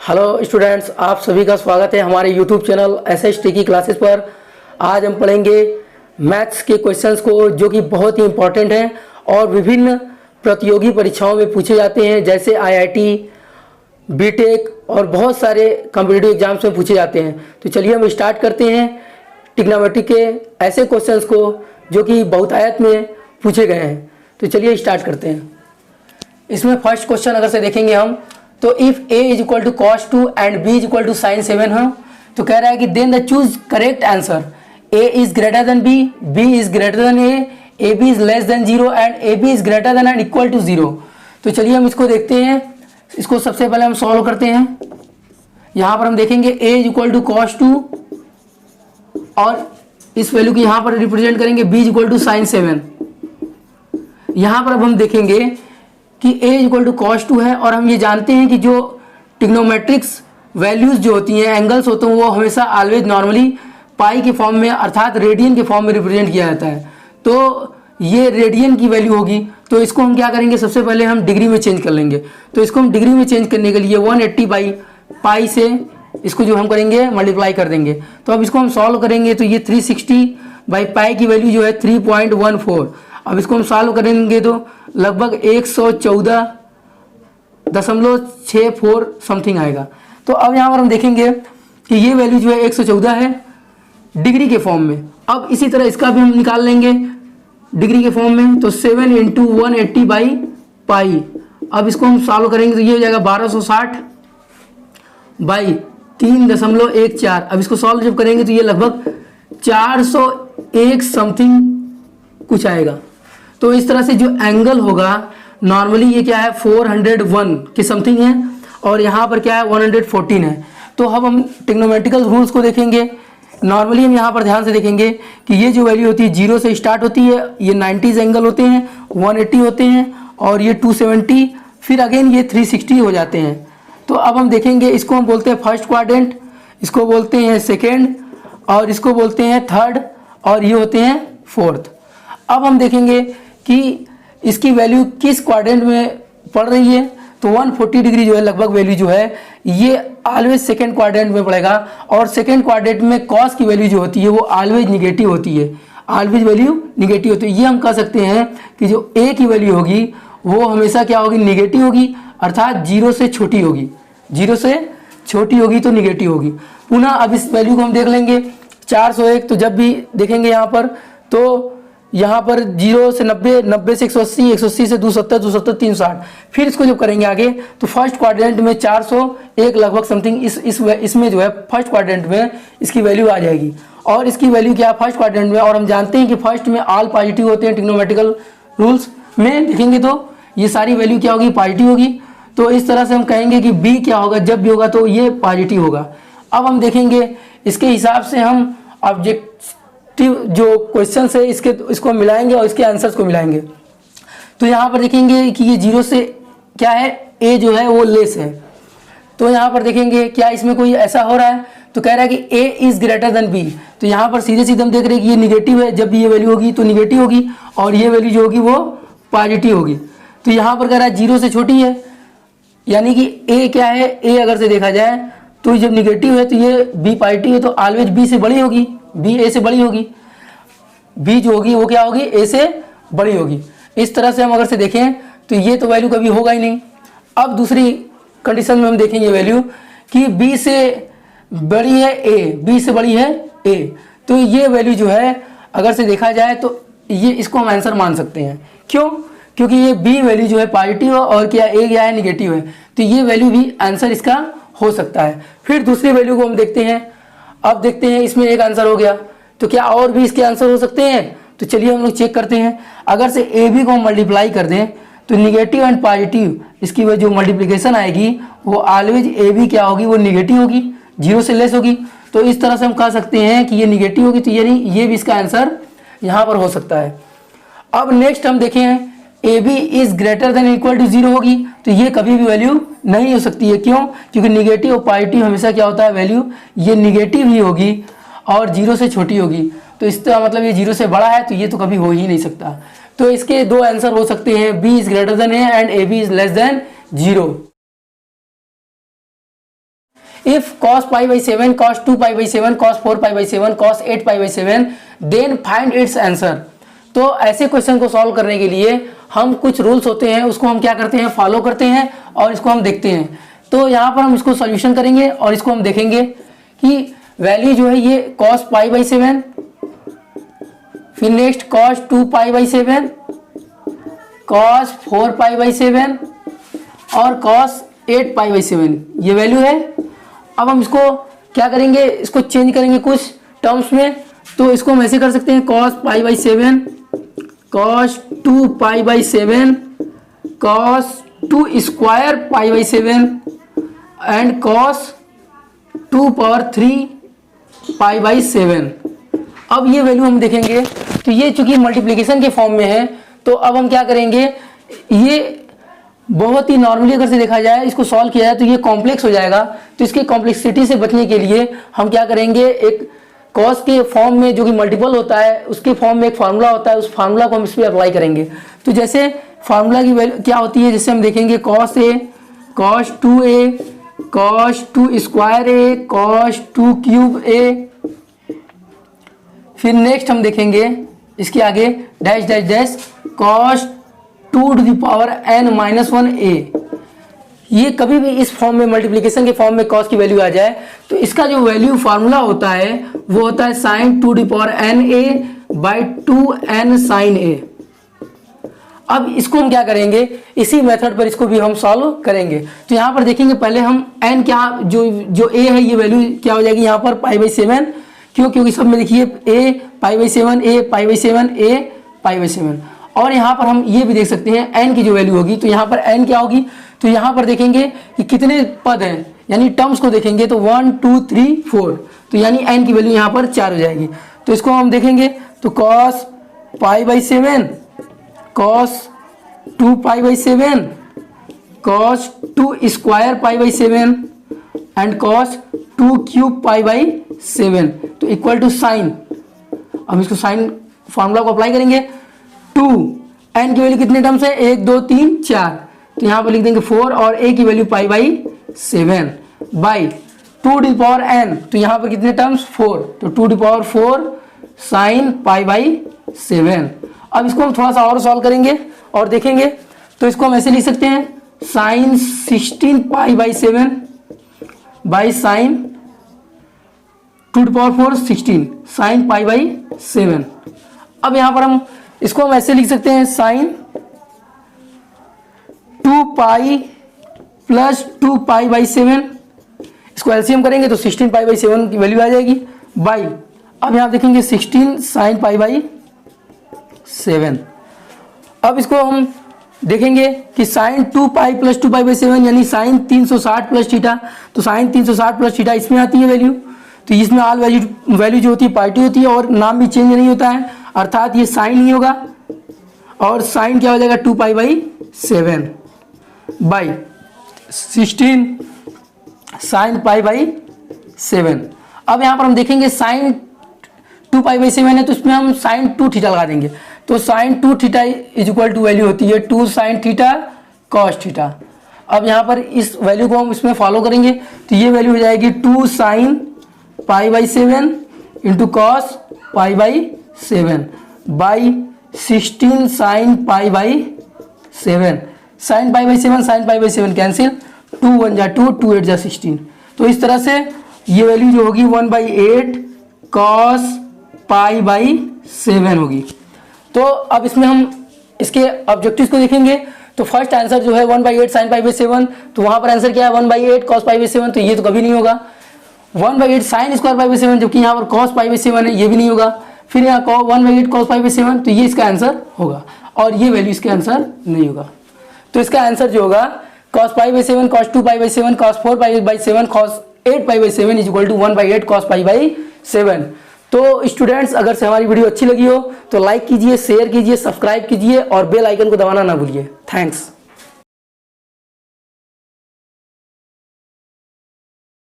Hello students, आप सभी का स्वागत है हमारे यूट्यूब चैनल एसएसटी की क्लासेस पर। आज हम पढ़ेंगे मैथ्स के क्वेश्चंस को जो कि बहुत ही इम्पोर्टेंट हैं और विभिन्न प्रतियोगी परीक्षाओं में पूछे जाते हैं, जैसे आईआईटी, बीटेक और बहुत सारे कॉम्पिटिटिव एग्जाम्स में पूछे जाते हैं। तो चलिए हम स्टार्ट करते हैं ट्रिग्नोमेट्री के ऐसे क्वेश्चंस को जो कि बहुतायत में पूछे गए हैं। तो चलिए स्टार्ट करते हैं। इसमें फर्स्ट क्वेश्चन अगर से देखेंगे हम, तो if a is equal to cos 2 and b is equal to sin 7 हो, तो कह रहा है कि then the choose correct answer. a is greater than b, b is greater than a b is less than 0 and a b is greater than and equal to 0। तो चलिए हम इसको देखते हैं। इसको सबसे पहले हम सॉल्व करते हैं। यहाँ पर हम देखेंगे a is equal to cos 2 और इस वैल्यू को यहाँ पर रिप्रेजेंट करेंगे b is equal to sin 7। यहाँ पर अब हम देखेंगे कि a इक्वल टू कॉस 2 है और हम ये जानते हैं कि जो ट्रिग्नोमेट्रिक्स वैल्यूज जो होती हैं, एंगल्स होते हैं, वो हमेशा ऑलवेज नॉर्मली पाई के फॉर्म में अर्थात रेडियन के फॉर्म में रिप्रेजेंट किया जाता है। तो ये रेडियन की वैल्यू होगी। तो इसको हम क्या करेंगे, सबसे पहले हम डिग्री में चेंज कर लेंगे। तो इसको हम डिग्री में चेंज करने के लिए 180 बाई पाई से इसको जो हम करेंगे मल्टीप्लाई कर देंगे। तो अब इसको हम सॉल्व करेंगे तो ये 360 बाई पाई की वैल्यू जो है 3.14। अब इसको हम सॉल्व करेंगे तो लगभग 114.64 समथिंग आएगा। तो अब यहाँ पर हम देखेंगे कि ये वैल्यू जो है 114 है डिग्री के फॉर्म में। अब इसी तरह इसका भी हम निकाल लेंगे डिग्री के फॉर्म में। तो 7 इंटू 180 बाई पाई। अब इसको हम सॉल्व करेंगे तो ये हो जाएगा 1260 बाई 3.14। अब इसको सॉल्व जब करेंगे तो ये लगभग 401 समथिंग कुछ आएगा। तो इस तरह से जो एंगल होगा, नॉर्मली ये क्या है 401 के समथिंग है और यहाँ पर क्या है 114 है। तो अब हम ट्रिग्नोमेट्रिकल रूल्स को देखेंगे। नॉर्मली हम यहाँ पर ध्यान से देखेंगे कि ये जो वैल्यू होती है 0 से स्टार्ट होती है, ये 90 एंगल होते हैं, 180 होते हैं और ये 270, फिर अगेन ये 360 हो जाते हैं। तो अब हम देखेंगे, इसको हम बोलते हैं फर्स्ट क्वाड्रेंट, इसको बोलते हैं सेकेंड और इसको बोलते हैं थर्ड और ये होते हैं फोर्थ। अब हम देखेंगे कि इसकी वैल्यू किस क्वाड्रेंट में पड़ रही है। तो 140 डिग्री जो है लगभग वैल्यू जो है ये ऑलवेज सेकेंड क्वाड्रेंट में पड़ेगा और सेकेंड क्वाड्रेंट में कॉस की वैल्यू जो होती है वो ऑलवेज निगेटिव होती है, ऑलवेज वैल्यू निगेटिव होती है। ये हम कह सकते हैं कि जो ए की वैल्यू होगी वो हमेशा क्या होगी, निगेटिव होगी, अर्थात 0 से छोटी होगी। 0 से छोटी होगी तो निगेटिव होगी। पुनः अब इस वैल्यू को हम देख लेंगे 401। तो जब भी देखेंगे यहाँ पर, तो यहाँ पर 0 से 90, 90 से 180, 180 से 270, 270 360। फिर इसको जब करेंगे आगे तो फर्स्ट क्वाड्रेंट में 401 लगभग समथिंग इसमें जो है फर्स्ट क्वाड्रेंट में इसकी वैल्यू आ जाएगी। और इसकी वैल्यू क्या है फर्स्ट क्वाड्रेंट में, और हम जानते हैं कि फर्स्ट में ऑल पॉजिटिव होते हैं। ट्रिग्नोमेट्रिकल रूल्स में देखेंगे तो ये सारी वैल्यू क्या होगी, पॉजिटिव होगी। तो इस तरह से हम कहेंगे कि बी क्या होगा, जब भी होगा तो ये पॉजिटिव होगा। अब हम देखेंगे इसके हिसाब से हम ऑब्जेक्टिव जो क्वेश्चन है इसको मिलाएंगे और इसके आंसर्स को मिलाएंगे। तो यहाँ पर देखेंगे कि ये 0 से क्या है, ए जो है वो लेस है। तो यहाँ पर देखेंगे क्या इसमें कोई ऐसा हो रहा है, तो कह रहा है कि ए इज ग्रेटर देन बी। तो यहाँ पर सीधे सीधे हम देख रहे हैं कि ये निगेटिव है, जब भी ये वैल्यू होगी तो निगेटिव होगी और ये वैल्यू जो होगी वो पॉजिटिव होगी। तो यहाँ पर कह रहा है 0 से छोटी है, यानी कि ए क्या है, ए अगर से देखा जाए तो जब निगेटिव है तो ये बी पॉजिटिव है, तो ऑलवेज बी से बड़ी होगी, बी ए से बड़ी होगी, बी जो होगी वो क्या होगी, ए से बड़ी होगी। इस तरह से हम अगर से देखें तो ये तो वैल्यू कभी होगा ही नहीं। अब दूसरी कंडीशन में हम देखेंगे वैल्यू कि बी से बड़ी है ए, बी से बड़ी है ए, तो ये वैल्यू जो है अगर से देखा जाए तो ये इसको हम आंसर मान सकते हैं। क्यों? क्योंकि ये बी वैल्यू जो है पॉजिटिव है और क्या ए क्या है, निगेटिव है, तो ये वैल्यू भी आंसर इसका हो सकता है। फिर दूसरी वैल्यू को हम देखते हैं। अब देखते हैं इसमें एक आंसर हो गया, तो क्या और भी इसके आंसर हो सकते हैं? तो चलिए हम लोग चेक करते हैं। अगर से ए बी को हम मल्टीप्लाई कर दें तो निगेटिव एंड पॉजिटिव इसकी जो मल्टीप्लिकेशन आएगी वो ऑलवेज ए बी क्या होगी, वो निगेटिव होगी, 0 से लेस होगी। तो इस तरह से हम कह सकते हैं कि ये निगेटिव होगी, तो यानी ये भी इसका आंसर यहाँ पर हो सकता है। अब नेक्स्ट हम देखें A B is greater than equal to 0 होगी, तो ये कभी भी वैल्यू नहीं हो सकती है। क्यों? क्योंकि निगेटिव और पॉजिटिव हमेशा क्या होता है वैल्यू, ये निगेटिव ही होगी और 0 से छोटी होगी। तो इसका मतलब ये 0 से बड़ा है, तो ये तो कभी हो ही नहीं सकता। तो इसके दो आंसर हो सकते हैं, B is greater than A and A B is less than 0। If cos pi by 7, cos 2 pi by 7, cos 4 pi by 7, cos 8 pi by 7, then find its answer. तो ऐसे क्वेश्चन को सॉल्व करने के लिए हम कुछ रूल्स होते हैं उसको हम क्या करते हैं, फॉलो करते हैं और इसको हम देखते हैं। तो यहाँ पर हम इसको सॉल्यूशन करेंगे और इसको हम देखेंगे कि वैल्यू जो है ये cos पाई बाई 7, फिर next cos 2 pi by 7, cos 4 pi by 7 और cos 8 पाई बाई 7 ये वैल्यू है। अब हम इसको क्या करेंगे, इसको चेंज करेंगे कुछ टर्म्स में। तो इसको हम ऐसे कर सकते हैं cos pi by 7, cos 2 pi by 7, cos 2 square pi by 7 and cos 2 power 3 pi by 7। अब ये वैल्यू हम देखेंगे तो ये चूंकि मल्टीप्लिकेशन के फॉर्म में है तो अब हम क्या करेंगे, ये बहुत ही नॉर्मली अगर से देखा जाए इसको सॉल्व किया जाए तो ये कॉम्प्लेक्स हो जाएगा। तो इसके कॉम्प्लेक्सिटी से बचने के लिए हम क्या करेंगे, एक कॉस के फॉर्म में जो कि मल्टीपल होता है उसके फॉर्म में एक फार्मूला होता है, उस फार्मूला को हम इस पर अप्लाई करेंगे। तो जैसे फार्मूला की वैल्यू क्या होती है, जैसे हम देखेंगे cos a, cos 2a, cos 2 square a, cos 2 cube a। फिर नेक्स्ट हम देखेंगे इसके आगे dash dash dash cos 2 to the power n-1a। ये कभी भी इस फॉर्म में मल्टीप्लिकेशन के फॉर्म में cos की वैल्यू आ जाए तो इसका जो वैल्यू फार्मूला होता है वो होता है sin 2 to the power na by 2n sin a। अब इसको हम क्या करेंगे, इसी मेथड पर इसको भी हम सॉल्व करेंगे। तो यहाँ पर देखेंगे पहले हम n क्या जो a है ये वैल्यू क्या हो जाएगी यहाँ पर पाई बाई 7। क्यों, क्योंकि सब में देखिए a pi by 7, a pi by 7, a pi by 7। और यहाँ पर हम ये भी देख सकते हैं n की जो वैल्यू होगी तो यहाँ पर n क्या होगी, तो यहाँ पर देखेंगे कि कितने पद हैं यानी टर्म्स को देखेंगे तो 1 2 3 4, तो यानी n की वैल्यू यहाँ पर 4 हो जाएगी। तो इसको हम देखेंगे तो cos pi by 7, cos 2 pi by 7, cos 2 square pi by 7 and cos 2 cube pi by 7 तो इक्वल टू साइन। हम इसको साइन फार्मूला को अप्लाई करेंगे। 2 n की वैल्यू कितने टर्म्स है, 1 2 3 4, तो यहाँ पर लिख देंगे 4 और a की value pi by 7 by 2 to the power n, तो यहाँ पर कितने टर्म्स 4, तो 2 to the power 4 sine pi by 7। अब इसको हम थोड़ा सा और सॉल्व करेंगे और देखेंगे तो इसको हम ऐसे लिख सकते हैं sine 16 pi by 7 by sine 2 to the power 4 16 sine pi by 7। अब यहाँ पर हम इसको हम ऐसे लिख सकते हैं sine 2 pi plus 2 pi by 7, इसको एलसीएम करेंगे तो 16 पाई बाई 7 की वैल्यू आ जाएगी बाई, अब यहाँ देखेंगे 16 साइन पाई बाई 7। अब इसको हम देखेंगे कि sine 2 pi plus 2 pi by 7 यानी साइन 360 प्लस थीटा, तो साइन 360 प्लस थीटा इसमें आती है वैल्यू, तो इसमें ऑल वैल्यू जो होती है पार्टी होती है और नाम भी चेंज नहीं होता है, अर्थात ये साइन ही होगा और साइन क्या हो जाएगा 2 pi by 7 by 16 sine pi by 7। अब यहाँ पर हम देखेंगे साइन 2 पाई बाई 7 है तो इसमें हम साइन 2 थीटा लगा देंगे, तो sine 2 theta is equal to value होती है 2 साइन थीटा कॉस थीटा। अब यहाँ पर इस वैल्यू को हम इसमें फॉलो करेंगे तो ये वैल्यू हो जाएगी 2 sign pi by 7 into cos pi by 7 by 16 sine pi by 7। Sign pi by 7 sign pi by 7 cancel, 2 1 जा 2 2 8 जा 16, तो इस तरह से ये वैल्यू जो होगी 1/8 कॉस पाई बाई 7 होगी। तो अब इसमें हम इसके ऑब्जेक्टिव्स को देखेंगे तो फर्स्ट आंसर जो है 1/8 साइन पाई बाई 7, तो वहाँ पर आंसर क्या है 1/8 कॉस पाई बाई 7, तो ये तो कभी नहीं होगा। 1/8 साइन स्क्वायर पाई बाई 7 जबकि यहाँ पर कॉस पाई बाई 7 है, ये भी नहीं होगा। फिर यहाँ 1/8 कॉस पाई बाई 7, तो ये इसका आंसर होगा और ये वैल्यू इसका आंसर नहीं होगा। तो इसका आंसर जो होगा cos pi by 7 cos 2 pi by 7 cos 4 pi by 7 cos 8 pi by 7 is equal to 1/8 cos pi by 7। तो स्टूडेंट्स अगर से हमारी वीडियो अच्छी लगी हो तो लाइक कीजिए, शेयर कीजिए, सब्सक्राइब कीजिए और बेल आइकन को दबाना ना भूलिए। थैंक्स।